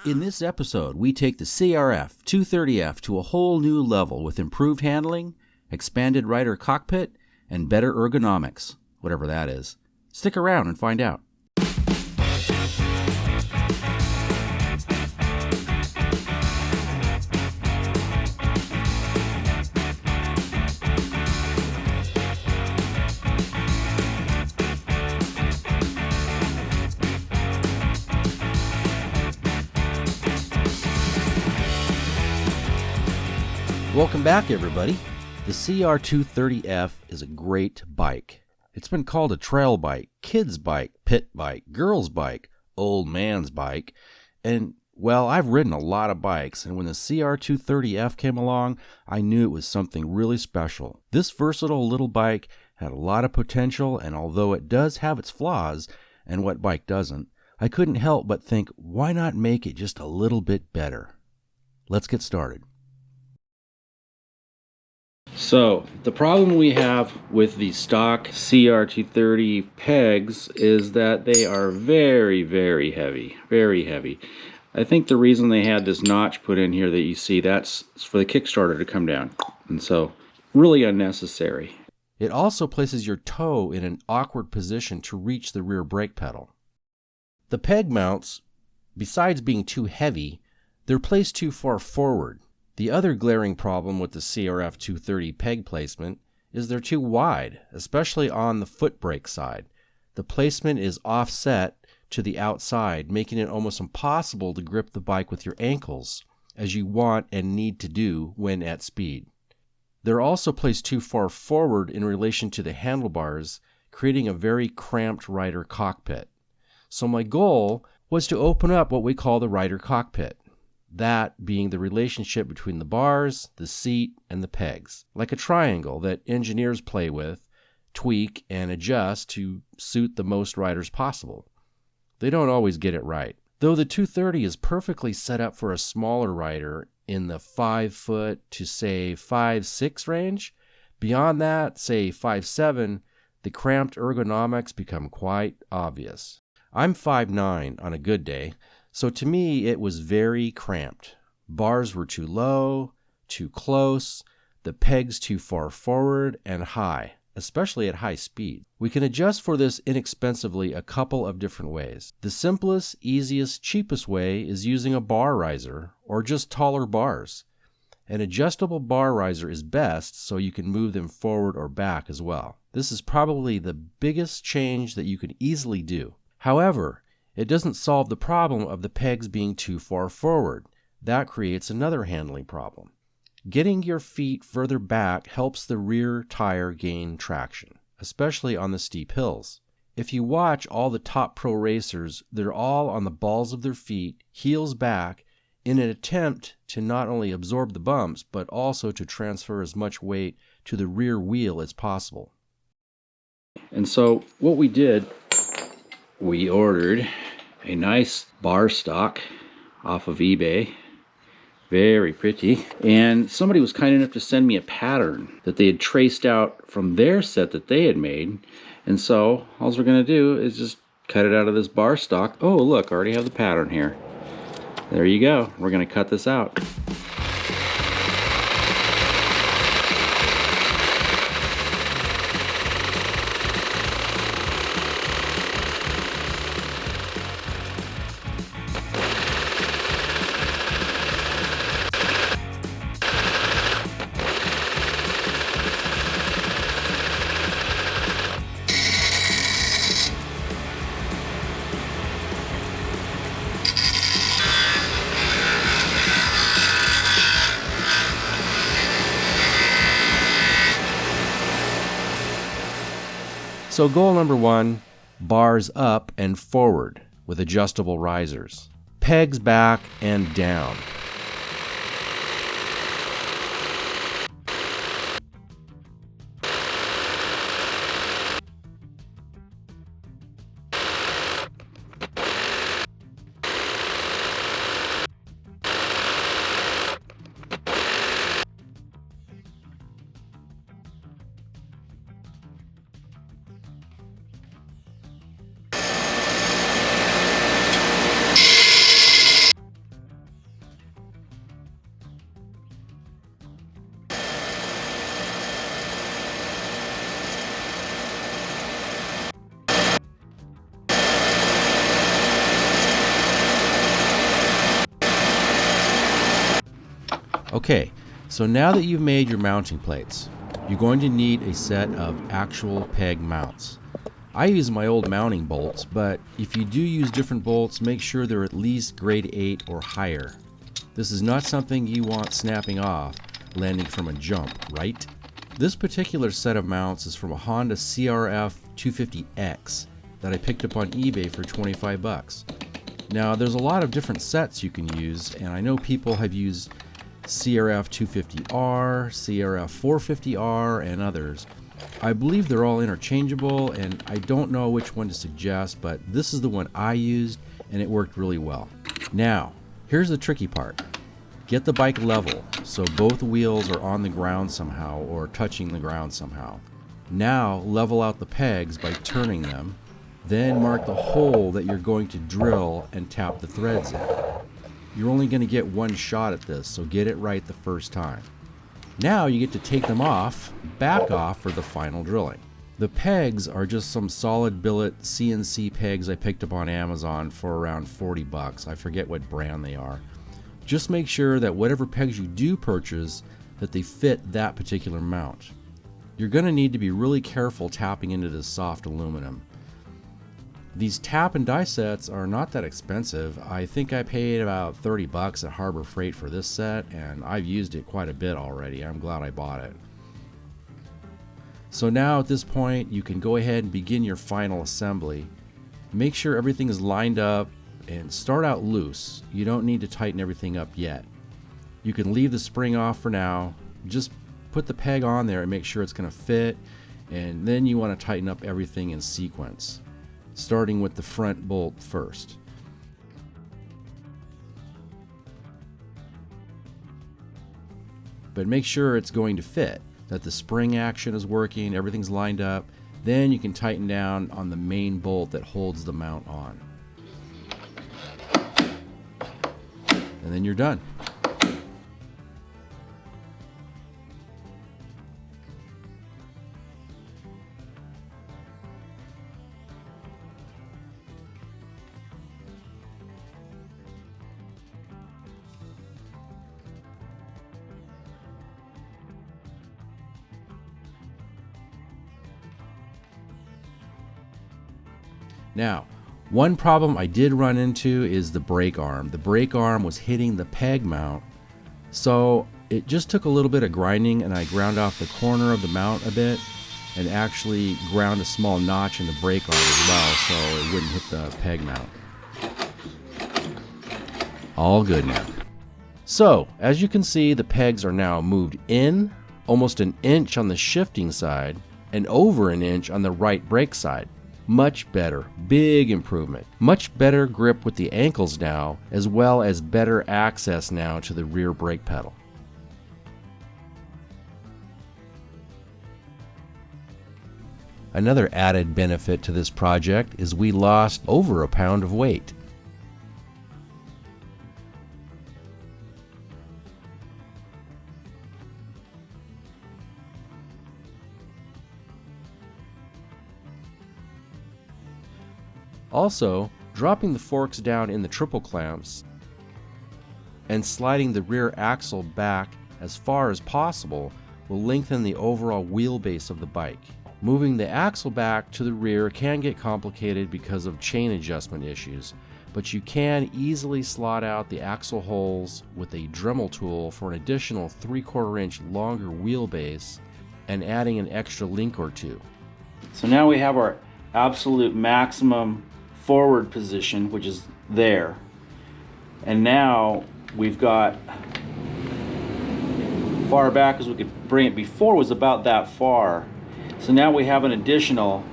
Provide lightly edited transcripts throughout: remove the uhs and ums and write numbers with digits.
In this episode, we take the CRF230F to a whole new level with improved handling, expanded rider cockpit, and better ergonomics, whatever that is. Stick around and find out. Welcome back, everybody. The CR230F is a great bike. It's been called a trail bike, kid's bike, pit bike, girl's bike, old man's bike, and, well, I've ridden a lot of bikes, and when the CR230F came along, I knew it was something really special. This versatile little bike had a lot of potential, and although it does have its flaws, and what bike doesn't, I couldn't help but think, why not make it just a little bit better? Let's get started. So, the problem we have with the stock CR230 pegs is that they are very, very heavy. Very heavy. I think the reason they had this notch put in here that you see, that's for the Kickstarter to come down. And so, really unnecessary. It also places your toe in an awkward position to reach the rear brake pedal. The peg mounts, besides being too heavy, they're placed too far forward. The other glaring problem with the CRF230 peg placement is they're too wide, especially on the foot brake side. The placement is offset to the outside, making it almost impossible to grip the bike with your ankles, as you want and need to do when at speed. They're also placed too far forward in relation to the handlebars, creating a very cramped rider cockpit. So my goal was to open up what we call the rider cockpit. That being the relationship between the bars, the seat, and the pegs, like a triangle that engineers play with, tweak, and adjust to suit the most riders possible. They don't always get it right. Though the 230 is perfectly set up for a smaller rider in the 5 foot to say 5'6" range, beyond that, say 5'7", the cramped ergonomics become quite obvious. I'm 5'9" on a good day, so to me, it was very cramped. Bars were too low, too close, the pegs too far forward and high, especially at high speed. We can adjust for this inexpensively a couple of different ways. The simplest, easiest, cheapest way is using a bar riser or just taller bars. An adjustable bar riser is best so you can move them forward or back as well. This is probably the biggest change that you can easily do. However, it doesn't solve the problem of the pegs being too far forward. That creates another handling problem. Getting your feet further back helps the rear tire gain traction, especially on the steep hills. If you watch all the top pro racers, they're all on the balls of their feet, heels back, in an attempt to not only absorb the bumps, but also to transfer as much weight to the rear wheel as possible. And so what we did, we ordered a nice bar stock off of eBay. Very pretty. And somebody was kind enough to send me a pattern that they had traced out from their set that they had made. And so all we're going to do is just cut it out of this bar stock. Oh, look, I already have the pattern here. There you go. We're going to cut this out. So goal number 1, bars up and forward with adjustable risers. Pegs back and down. Okay, so now that you've made your mounting plates, you're going to need a set of actual peg mounts. I use my old mounting bolts, but if you do use different bolts, make sure they're at least grade 8 or higher. This is not something you want snapping off, landing from a jump, right? This particular set of mounts is from a Honda CRF230F that I picked up on eBay for 25 bucks. Now, there's a lot of different sets you can use, and I know people have used CRF250R, CRF450R, and others. I believe they're all interchangeable, and I don't know which one to suggest, but this is the one I used, and it worked really well. Now, here's the tricky part. Get the bike level, so both wheels are on the ground somehow, or touching the ground somehow. Now, level out the pegs by turning them, then mark the hole that you're going to drill and tap the threads in. You're only going to get one shot at this, so get it right the first time. Now you get to take them off, back off for the final drilling. The pegs are just some solid billet CNC pegs I picked up on Amazon for around 40 bucks. I forget what brand they are. Just make sure that whatever pegs you do purchase, that they fit that particular mount. You're going to need to be really careful tapping into this soft aluminum. These tap and die sets are not that expensive. I think I paid about 30 bucks at Harbor Freight for this set, and I've used it quite a bit already. I'm glad I bought it. So now at this point, you can go ahead and begin your final assembly. Make sure everything is lined up and start out loose. You don't need to tighten everything up yet. You can leave the spring off for now. Just put the peg on there and make sure it's going to fit, and then you want to tighten up everything in sequence, starting with the front bolt first. But make sure it's going to fit, that the spring action is working, everything's lined up. Then you can tighten down on the main bolt that holds the mount on. And then you're done. Now, one problem I did run into is the brake arm. The brake arm was hitting the peg mount, so it just took a little bit of grinding, and I ground off the corner of the mount a bit and actually ground a small notch in the brake arm as well so it wouldn't hit the peg mount. All good now. So, as you can see, the pegs are now moved in almost an inch on the shifting side and over an inch on the right brake side. Much better, big improvement. Much better grip with the ankles now, as well as better access now to the rear brake pedal. Another added benefit to this project is we lost over a pound of weight. Also, dropping the forks down in the triple clamps and sliding the rear axle back as far as possible will lengthen the overall wheelbase of the bike. Moving the axle back to the rear can get complicated because of chain adjustment issues, but you can easily slot out the axle holes with a Dremel tool for an additional 3/4 inch longer wheelbase and adding an extra link or two. So now we have our absolute maximum forward position, which is there, and now we've got far back as we could bring it. Before was about that far, so now we have an additional.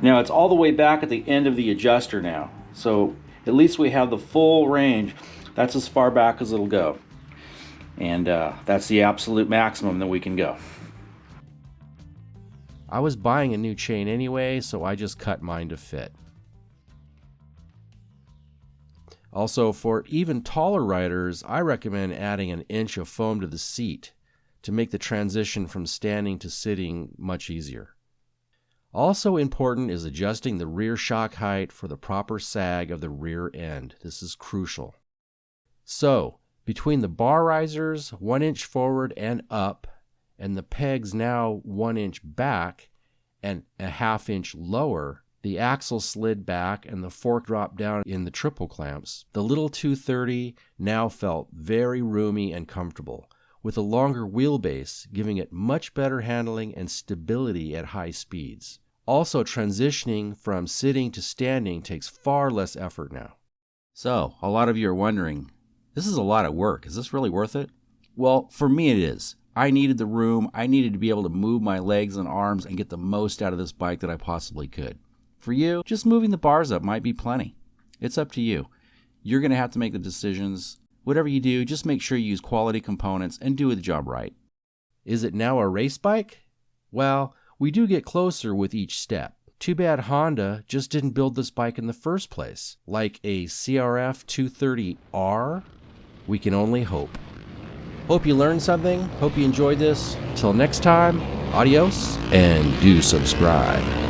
Now it's all the way back at the end of the adjuster now, so at least we have the full range. That's as far back as it'll go, and that's the absolute maximum that we can go. I was buying a new chain anyway, so I just cut mine to fit. Also, for even taller riders, I recommend adding an inch of foam to the seat to make the transition from standing to sitting much easier. Also important is adjusting the rear shock height for the proper sag of the rear end. This is crucial. So, Between the bar risers 1 inch forward and up, and the pegs now 1 inch back and a ½ inch lower, the axle slid back and the fork dropped down in the triple clamps. The little 230 now felt very roomy and comfortable, with a longer wheelbase giving it much better handling and stability at high speeds. Also, transitioning from sitting to standing takes far less effort now. So, a lot of you are wondering, this is a lot of work. Is this really worth it? Well, for me it is. I needed the room. I needed to be able to move my legs and arms and get the most out of this bike that I possibly could. For you, just moving the bars up might be plenty. It's up to you. You're going to have to make the decisions. Whatever you do, just make sure you use quality components and do the job right. Is it now a race bike? Well, we do get closer with each step. Too bad Honda just didn't build this bike in the first place. Like a CRF230R? We can only hope. Hope you learned something. Hope you enjoyed this. Till next time, adios, and do subscribe.